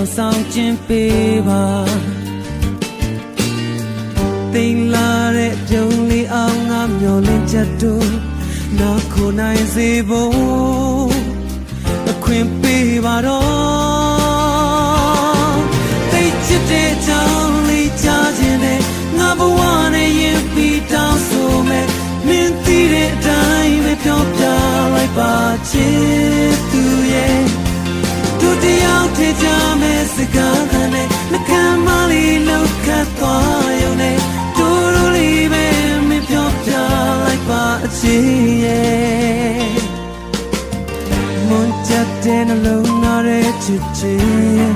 တောင်ဆောင်ခြင်းပေးပါတိမ်လာတဲ့ပြုံးလေးအောင်ငါမျောလင်းချက်တို့နောက်ခုနိုင်စေဖို့အခွင့်ပေးပါတော့သိချစ်တဲ့ကြောင့်လေးချခြင်းနဲ့ငါဘဝနဲ့ရင်ပြီးတောင်းဆိုမယ်မင်းသိတဲ့အတိုင်းပဲပြောပြလိုက်ပါချစ်သူရဲ့တို့တယောက်ထဲကြမဲ့စကားကနဲ့နှကမ်းမလေးလောက်ခတ်သွားရုံနဲ့တို့လိုလေးပဲမင်းပြောပြလိုက်ပါအချစ်ရဲ့မွန်ချက်တဲ့နှလုံးသားရဲ့ချစ်ချစ်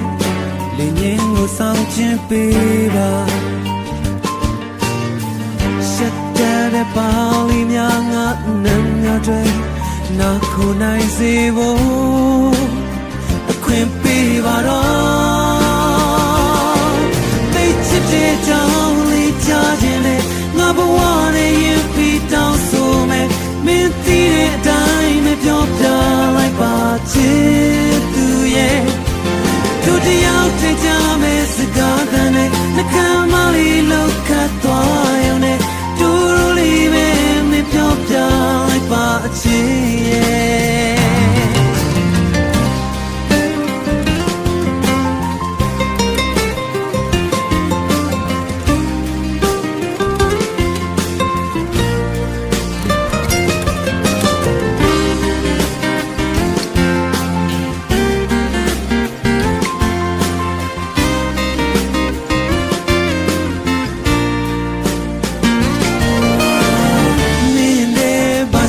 လင်းရင်ကိုဆောင်ခြင်းပေးပါရှက်တဲ့ပေါင်းများငါနှမ်းများတွေနာခုနိုင်စေဖို့အခွင့်ပေးပါတော့သိချစ်တဲ့ကြောင့်လေးချခြင်းနဲ့ငါဘဝနဲ့ရင်ပြီးတောင်းဆိုမယ်မင်းသိတဲ့အတိုင်းမပြောပြလိုက်ပါချစ်သူရဲ့တို့တယောက်ထဲကြမဲ့စကားကနဲ့နှကမ်းမလေးလောက်ခတ်သွားရုံနဲ့တို့လိုလေးပဲမပြောပြလိုက်ပါအချစ်ရဲ့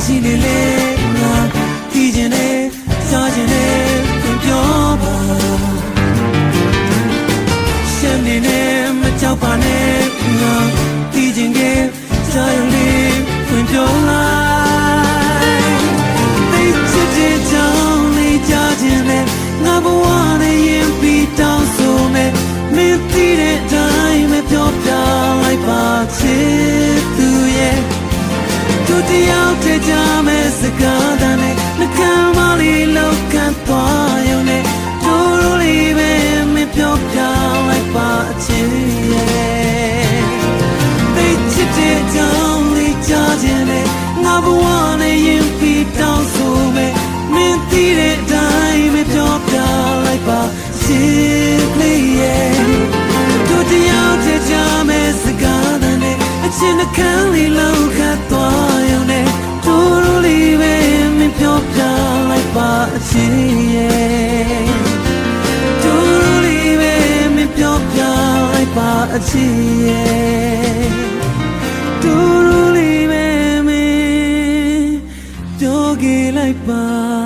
ရှိနေလေငါသိချင်တယ်စားချင်တယ်ပြောပါရှမ်းနေနဲ့မကြောက်ပါနဲ့ငါသိချင်ခဲ့စားရလေးပြောလိုက်သိချစ်တဲ့ကြောင့်လေးကြခြင်းနဲ့ငါဘဝနဲ့ရင်ပြီးတောင်းဆိုမယ်မင်းသိတဲ့အတိုင်းမပြောပြလိုက်ပါချစ်သူရဲ့တို့တယောက်ထဲကြမဲ့စကားတည်းနဲ့နှကမ်းမလေးလောက်ခတ်သွားရုံနဲ့တို့လိုလေးပဲမပြောပြလိုက်ပါအချစ်ရဲ့သိချစ်တဲ့ကြောင့်လေးချခြင်းနဲ့ငါဘဝနဲ့ရင်ပြီးတောင်းဆိုမယ်မင်းသိတဲ့အတိုင်းမပြောပြလိုက်ပါချစ်လေးရဲ့တို့တယောက်ထဲကြမဲ့စကားတည်းနဲ့အချစ်နှကမ်းလေးလောက်ခတ်သွားရုံနဲ့တို့လိုလေးပဲမပြောပြလိုက်ပါအချစ်ရဲ့တို့လိုလေးပဲမပြောပြလိုက်ပါအချစ်ရဲ့တို့လိုလေးပဲမပြောခဲ့လိုက်ပါ